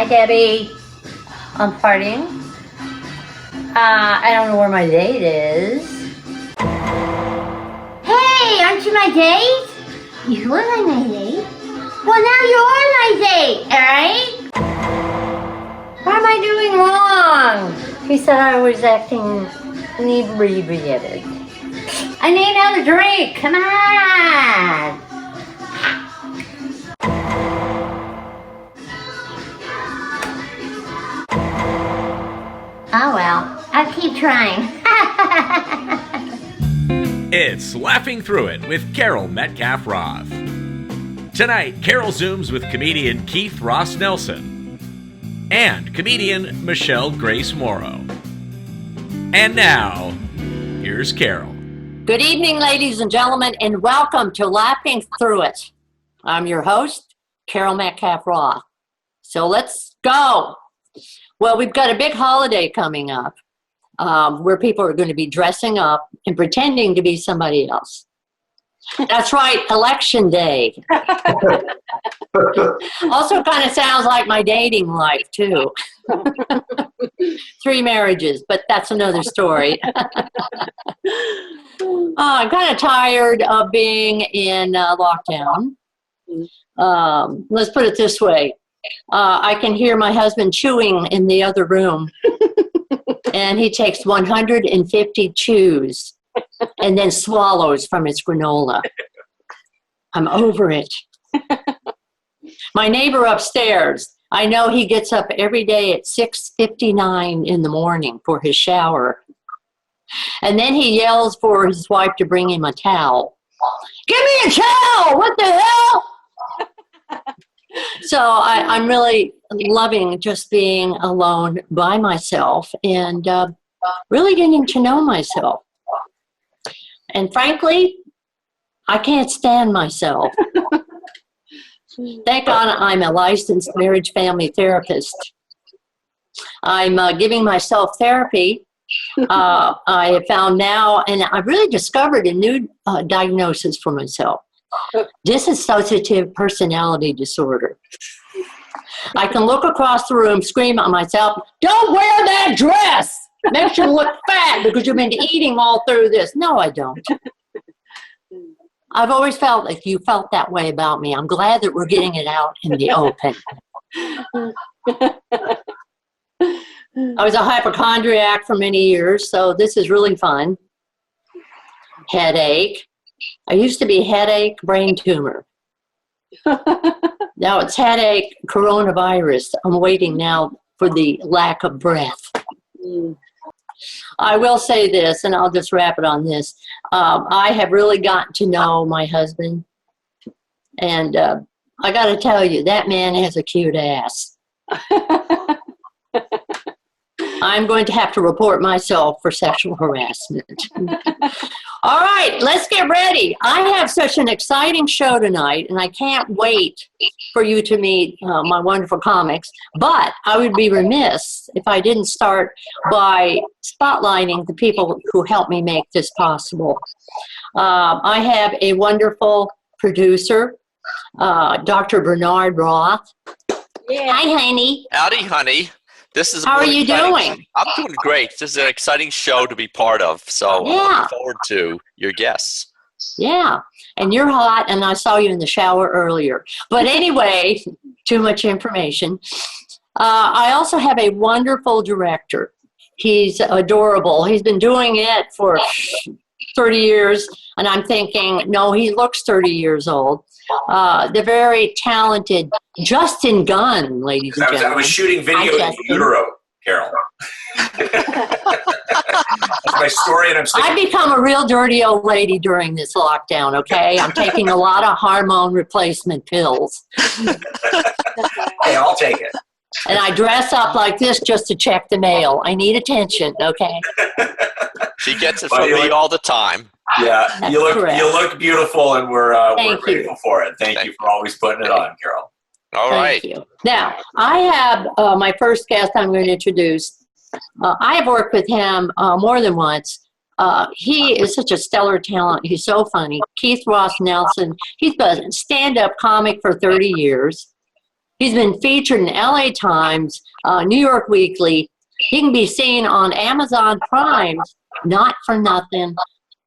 Hi, Debbie. I'm partying. I don't know where my date is. Hey, aren't you my date? You were my date. Well, now you're my date, alright? What am I doing wrong? He said I was acting inebriated. I need another drink. Come on. Oh well, I'll keep trying. It's Laughing Through It with Carol Metcalf-Roth. Tonight, Carol Zooms with comedian Keith Ross Nelson and comedian Michele Grace Morrow. And now, here's Carol. Good evening, ladies and gentlemen, and welcome to Laughing Through It. I'm your host, Carol Metcalf-Roth. So let's go. Well, we've got a big holiday coming up where people are going to be dressing up and pretending to be somebody else. That's right, Election Day. Also kind of sounds like my dating life, too. 3 marriages, but that's another story. I'm kind of tired of being in lockdown. Let's put it this way. I can hear my husband chewing in the other room, and he takes 150 chews and then swallows from his granola. I'm over it. My neighbor upstairs, I know he gets up every day at 6:59 in the morning for his shower. And then he yells for his wife to bring him a towel. Give me a towel! What the hell? So I'm really loving just being alone by myself and really getting to know myself. And frankly, I can't stand myself. Thank God I'm a licensed marriage family therapist. I'm giving myself therapy. I have found now, and I really discovered a new diagnosis for myself. Dissociative personality disorder. I can look across the room, scream at myself, don't wear that dress! Makes you look fat because you've been eating all through this. No, I don't. I've always felt like you felt that way about me. I'm glad that we're getting it out in the open. I was a hypochondriac for many years, so this is really fun. Headache. I used to be headache, brain tumor. Now it's headache, coronavirus. I'm waiting now for the lack of breath. I will say this, and I'll just wrap it on this. I have really gotten to know my husband, and I got to tell you, that man has a cute ass. I'm going to have to report myself for sexual harassment. All right, let's get ready. I have such an exciting show tonight, and I can't wait for you to meet my wonderful comics. But I would be remiss if I didn't start by spotlighting the people who helped me make this possible. I have a wonderful producer, Dr. Bernard Roth. Yeah. Hi, honey. Howdy, honey. This is How are you doing? I'm doing great. This is an exciting show to be part of. So yeah. I'm looking forward to your guests. Yeah. And you're hot, and I saw you in the shower earlier. But anyway, too much information. I also have a wonderful director. He's adorable. He's been doing it for 30 years, and I'm thinking, no, he looks 30 years old. The very talented Justin Gunn, ladies and gentlemen. I was shooting video in utero, Carol. That's my story, and I've become a real dirty old lady during this lockdown, okay? I'm taking a lot of hormone replacement pills. Hey, I'll take it. And I dress up like this just to check the mail. I need attention, okay? She gets it from me all the time. Yeah, you look beautiful, and we're grateful for it. Thank you for always putting it on, Carol. All right. Thank you. Now, I have my first guest I'm going to introduce. I have worked with him more than once. He is such a stellar talent. He's so funny. Keith Ross Nelson. He's been a stand-up comic for 30 years. He's been featured in LA Times, New York Weekly. He can be seen on Amazon Prime's Not for Nothing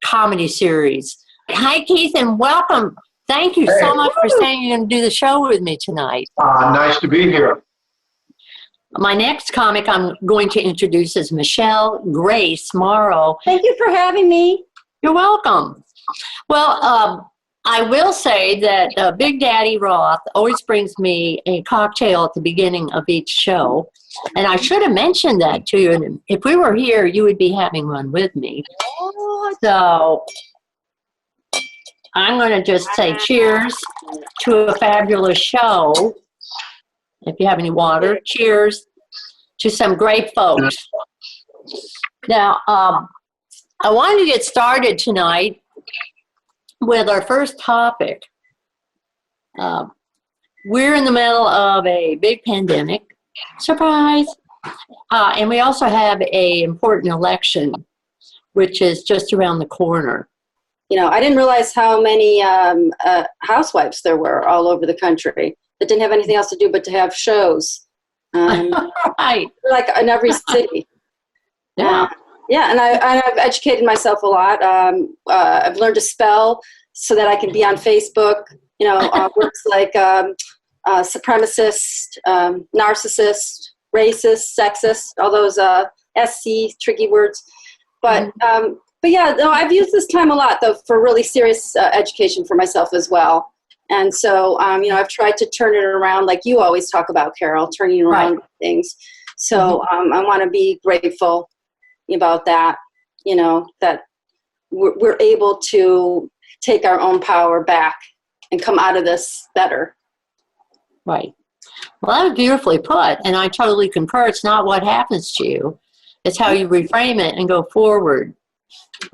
comedy series. Hi, Keith, and welcome. Thank you so much for saying you're going to do the show with me tonight. Nice to be here. My next comic I'm going to introduce is Michele Grace Morrow. Thank you for having me. You're welcome. Well, I will say that Big Daddy Roth always brings me a cocktail at the beginning of each show. And I should have mentioned that to you. And if we were here, you would be having one with me. So I'm going to just say cheers to a fabulous show. If you have any water, cheers to some great folks. Now, I wanted to get started tonight with our first topic. We're in the middle of a big pandemic. Surprise! And we also have an important election, which is just around the corner. You know, I didn't realize how many housewives there were all over the country that didn't have anything else to do but to have shows. Right. Like in every city. Yeah. Yeah, and I've educated myself a lot. I've learned to spell so that I can be on Facebook. You know, words like supremacist, narcissist, racist, sexist, all those SC tricky words. But yeah, no, I've used this time a lot though for really serious education for myself as well. And so, you know, I've tried to turn it around like you always talk about, Carol, turning around things. So I want to be grateful about that, you know, that we're able to take our own power back and come out of this better. Right. Well, that was beautifully put, and I totally concur. It's not what happens to you. It's how you reframe it and go forward.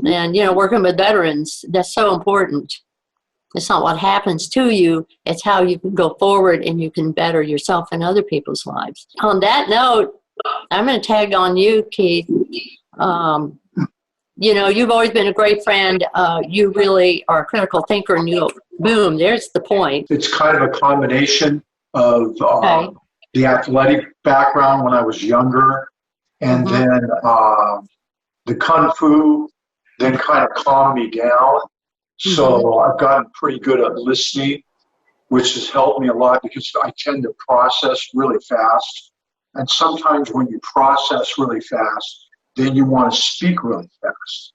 And, you know, working with veterans, that's so important. It's not what happens to you. It's how you can go forward and you can better yourself and other people's lives. On that note, I'm going to tag on you, Keith. You know, you've always been a great friend. You really are a critical thinker, and you, boom, there's the point. It's kind of a combination of the athletic background when I was younger, and then the kung fu then kind of calmed me down. So I've gotten pretty good at listening, which has helped me a lot because I tend to process really fast. And sometimes when you process really fast, then you want to speak really fast.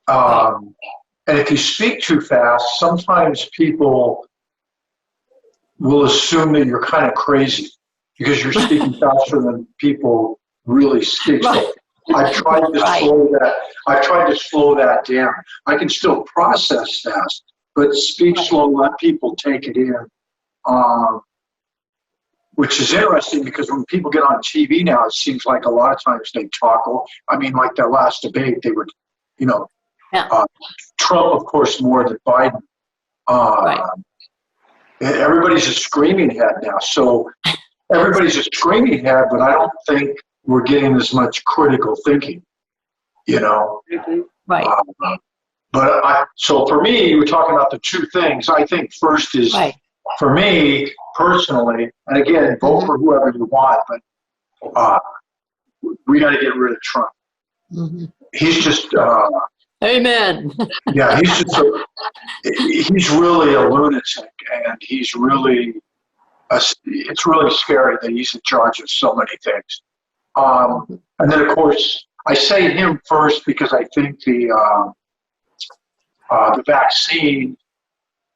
And if you speak too fast, sometimes people will assume that you're kind of crazy because you're speaking faster than people really speak. So I've tried to slow that down. I can still process fast, but speak slow, let people take it in. Which is interesting because when people get on TV now, it seems like a lot of times they talk. I mean, like their last debate, they would, you know, Trump, of course, more than Biden. Everybody's a screaming head now. So everybody's a screaming head, but I don't think we're getting as much critical thinking, you know? Right. So for me, you were talking about the two things. I think first is, for me personally, and again, vote for whoever you want, but we got to get rid of Trump. He's just... Amen. Yeah, he's really a lunatic, and he's really... it's really scary that he's in charge of so many things. And then, of course, I say him first because I think the vaccine,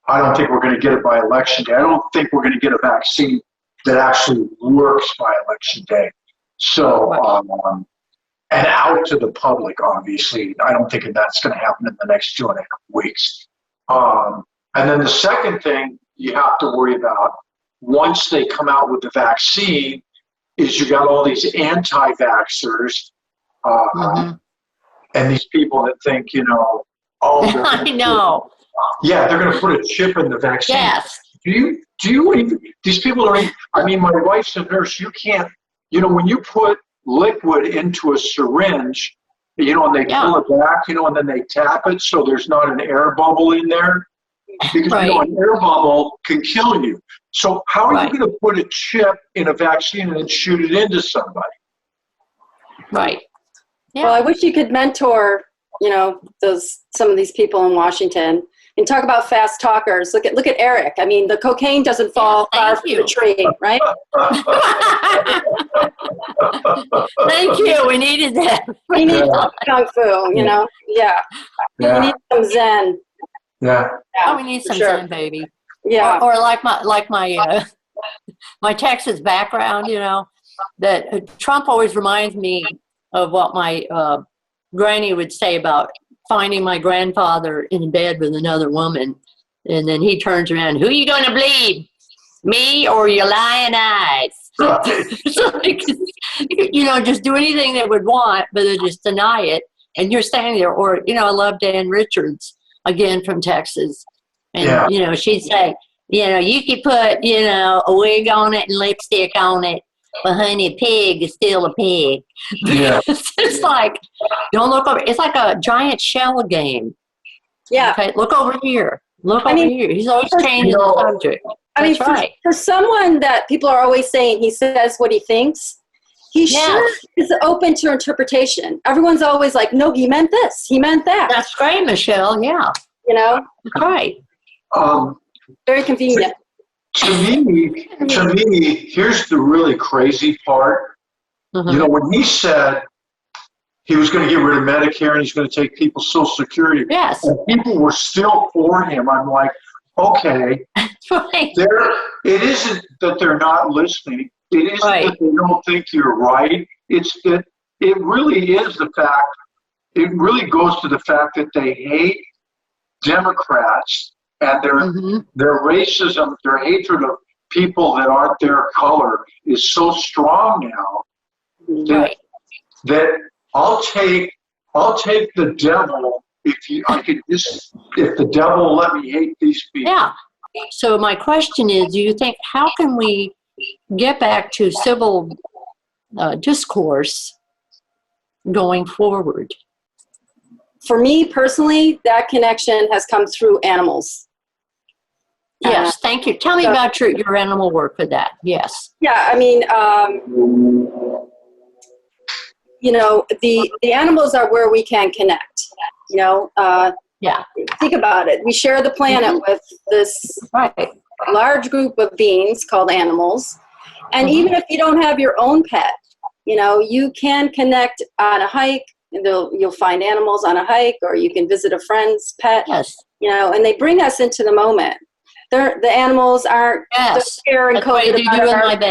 I don't think we're going to get it by election day. I don't think we're going to get a vaccine that actually works by election day. So, and out to the public, obviously. I don't think that's going to happen in the next 2.5 weeks. And then the second thing you have to worry about, once they come out with the vaccine, is you got all these anti-vaxxers and these people that think, you know, I know. Yeah, they're going to put a chip in the vaccine. Yes. Do you even, these people are, I mean, my wife's a nurse. You can't, you know, when you put liquid into a syringe, you know, and they pull it back, you know, and then they tap it so there's not an air bubble in there. because Right. an air bubble can kill you. So how are Right. you going to put a chip in a vaccine and then shoot it into somebody? Right. Yeah. Well, I wish you could mentor, some of these people in Washington and talk about fast talkers. Look at Eric. I mean, the cocaine doesn't fall far from the tree, right? Thank you. We needed that. We need some kung fu, Yeah. We Yeah. need some Zen. Yeah. Oh, we need for some sure. Zen, baby. Yeah. Or like my my Texas background, that Trump always reminds me of what my granny would say about finding my grandfather in bed with another woman. And then he turns around, who are you going to believe? Me or your lying eyes? Right. So, just do anything they would want, but they just deny it. And you're standing there. Or, I love Dan Richards, again from Texas. And, she'd say, you could put, a wig on it and lipstick on it, but honey, a pig is still a pig. Yeah. It's like, don't look over. It's like a giant shell game. Yeah. Okay, look over here. Look over here. He's always changing the subject. That's right. For someone that people are always saying he says what he thinks, he sure is open to interpretation. Everyone's always like, no, he meant this. He meant that. That's great, Michelle. Yeah. That's right. Very convenient. To me, here's the really crazy part. Mm-hmm. When he said he was going to get rid of Medicare and he's going to take people's Social Security, yes, and people were still for him. I'm like, okay, right. It isn't that they're not listening. It isn't that they don't think you're right. It's that it really is the fact. It really goes to the fact that they hate Democrats and their racism, their hatred of people that aren't their color is so strong now that I'll take the devil if the devil will let me hate these people. Yeah. So my question is, do you think, how can we get back to civil discourse going forward? For me personally, that connection has come through animals. Yes, thank you. Tell me about your animal work with that. Yes. Yeah, I mean, the animals are where we can connect. Think about it. We share the planet with this large group of beings called animals. And even if you don't have your own pet, you can connect on a hike. And you'll find animals on a hike, or you can visit a friend's pet. Yes. And they bring us into the moment. The animals aren't scared and coated about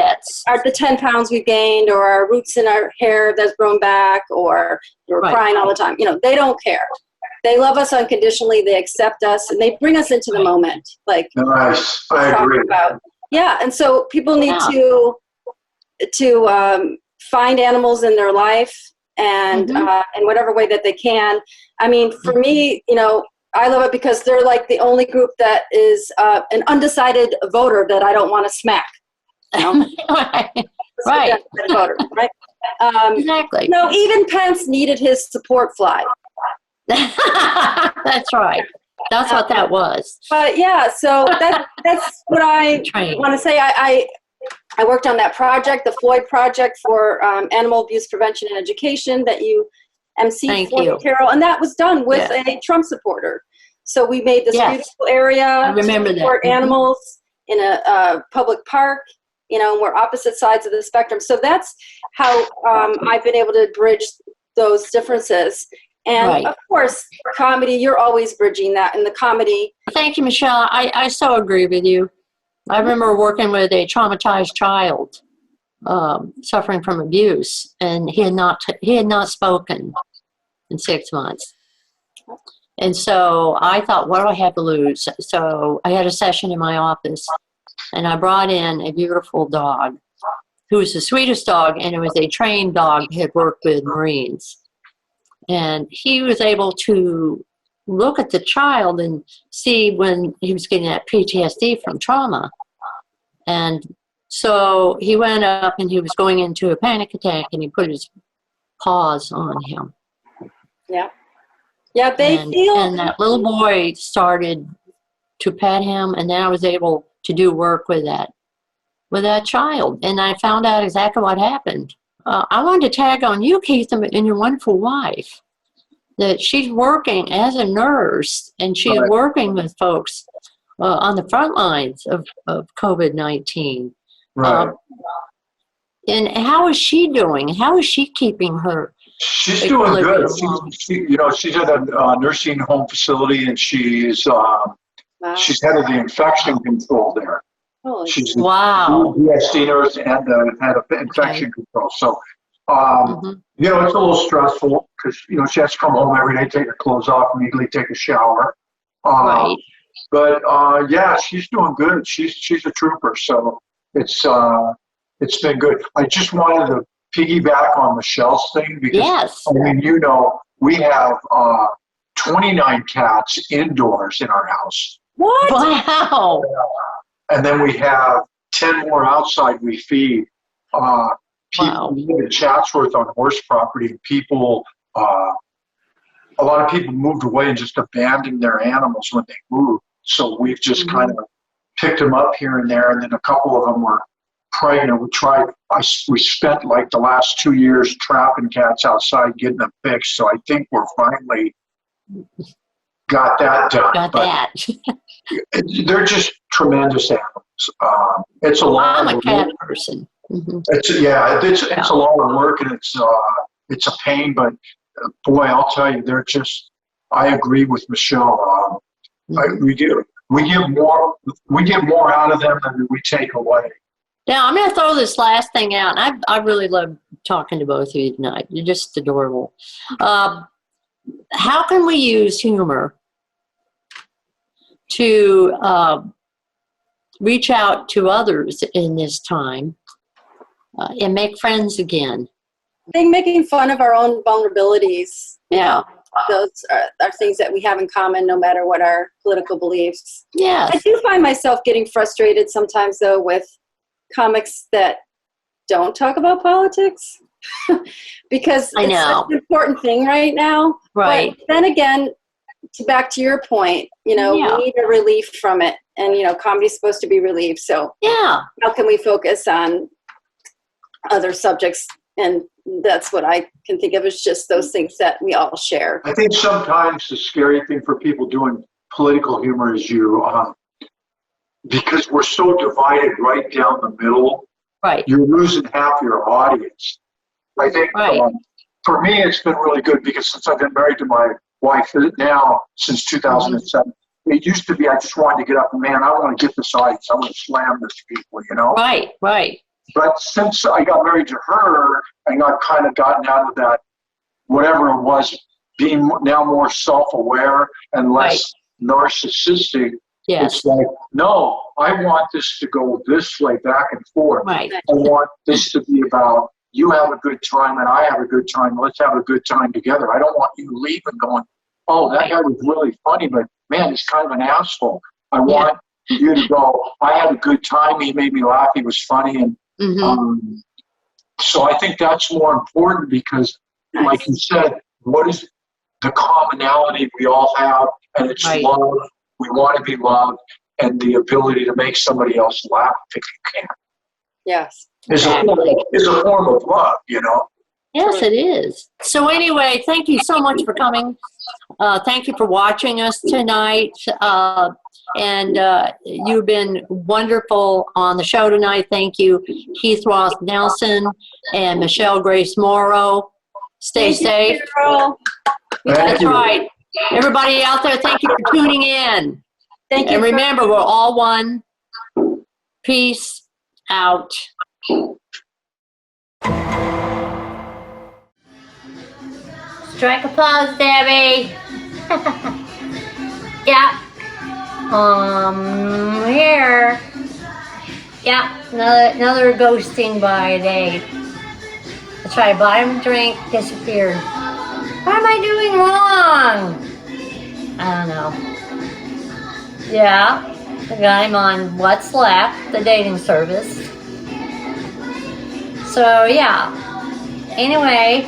the 10 pounds we gained, or our roots in our hair that's grown back, or we're crying all the time. They don't care. They love us unconditionally. They accept us, and they bring us into the moment. Like, nice. I agree. And so people need to find animals in their life, and in whatever way that they can. I mean, for me, I love it because they're like the only group that is an undecided voter that I don't want to smack. Right. Voter, right? Exactly. No, even Pence needed his support fly. That's right. That's what that was. But yeah, so that's what I want to say. I worked on that project, the Floyd Project for Animal Abuse Prevention and Education that you emceed for, Carol, and that was done with a Trump supporter. So we made this beautiful area to support animals in a public park, and we're opposite sides of the spectrum. So that's how I've been able to bridge those differences. And of course, comedy, you're always bridging that in the comedy. Thank you, Michelle. I so agree with you. I remember working with a traumatized child suffering from abuse, and he had not spoken in 6 months. And so I thought, what do I have to lose? So I had a session in my office, and I brought in a beautiful dog who was the sweetest dog, and it was a trained dog who had worked with Marines. And he was able to look at the child and see when he was getting that PTSD from trauma. And so he went up and he was going into a panic attack, and he put his paws on him. Yeah. Yeah, they feel. And that little boy started to pet him, and then I was able to do work with that child. And I found out exactly what happened. I wanted to tag on you, Keith, and your wonderful wife, that she's working as a nurse, and she's working with folks on the front lines of COVID-19. Right. And how is she doing? How is she keeping her? She's doing good. She's at a nursing home facility, and she's head of the infection control there. Oh, She's wow. DSD nurse and head of infection control. So, it's a little stressful because, she has to come home every day, take her clothes off, immediately take a shower. Right. But, she's doing good. She's a trooper. So it's been good. I just wanted to piggyback on Michelle's thing because, yes. we have 29 cats indoors in our house. What? Wow. And then we have 10 more outside we feed. People live in Chatsworth on horse property. People, a lot of people moved away and just abandoned their animals when they moved. So we've just kind of picked them up here and there. And then a couple of them were pregnant. We spent like the last 2 years trapping cats outside, getting them fixed. So I think we're finally got that done. They're just tremendous animals. It's a lot. I'm a cat person. It's a lot of work, and it's a pain. But boy, I'll tell you, I agree with Michelle. We get more out of them than we take away. Now, I'm going to throw this last thing out. I really love talking to both of you tonight. You're just adorable. How can we use humor to reach out to others in this time and make friends again? I think making fun of our own vulnerabilities. Yeah. Those are things that we have in common, no matter what our political beliefs. Yes. I do find myself getting frustrated sometimes, though, with comics that don't talk about politics because it's such an important thing right now. Right. But then again, back to your point, we need a relief from it. And, comedy's supposed to be relief. So how can we focus on other subjects? And that's what I can think of as just those things that we all share. I think sometimes the scary thing for people doing political humor is because we're so divided right down the middle, you're losing half your audience. I think for me, it's been really good because since I've been married to my wife now since 2007, it used to be I just wanted to get up and, man, I want to get this audience. I want to slam this people, Right. But since I got married to her and got kind of gotten out of that, whatever it was, being now more self-aware and less narcissistic, it's like, no, I want this to go this way, back and forth. Right. I want this to be about you have a good time and I have a good time. Let's have a good time together. I don't want you leaving going, oh, that guy was really funny, but man, he's kind of an asshole. I want you to go, I had a good time. He made me laugh. He was funny. And so I think that's more important because, like you said, what is the commonality we all have? And it's love. We want to be loved, and the ability to make somebody else laugh if you can. Yes. Is a form of love, Yes, it is. So anyway, thank you so much for coming. Thank you for watching us tonight. And you've been wonderful on the show tonight. Thank you, Keith Ross Nelson and Michele Grace Morrow. Stay safe. That's right. Everybody out there, thank you for tuning in. Thank you. And remember, we're all one. Peace out. Strike a pose, Debbie. Yeah. Here. Yeah, another ghosting by Dave. That's right, bought him a drink, disappeared. What am I doing wrong? I don't know. Yeah, I got him on What's Left, the dating service. So, yeah. Anyway,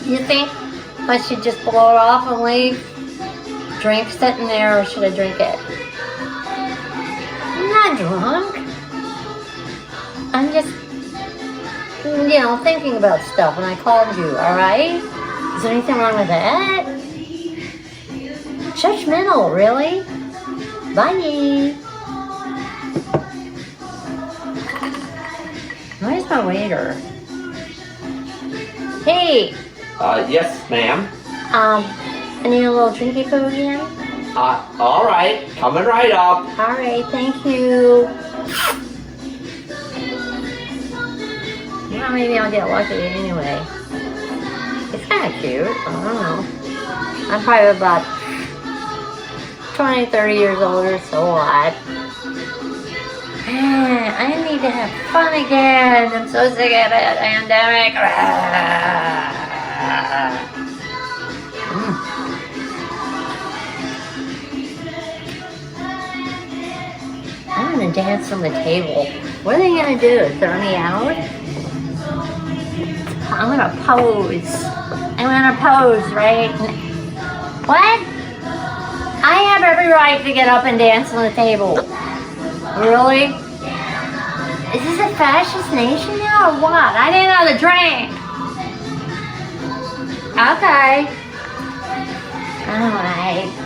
you think I should just blow it off and leave? drink sitting there or should I drink it? I'm not drunk. I'm just, thinking about stuff when I called you, alright? Is there anything wrong with that? Judgmental, really? Bye. Where's my waiter? Hey! Yes, ma'am. I need a little drinky poo again? All right. Coming right up. Alright, thank you. Well, maybe I'll get lucky anyway. It's kind of cute. I don't know. I'm probably about 20, 30 years older, so what? I need to have fun again. I'm so sick of it. Pandemic. I'm gonna dance on the table. What are they gonna do? Throw me out? I'm gonna pose. I'm gonna pose, right? What? I have every right to get up and dance on the table. Really? Is this a fascist nation now or what? I didn't know the drink. Okay. Alright.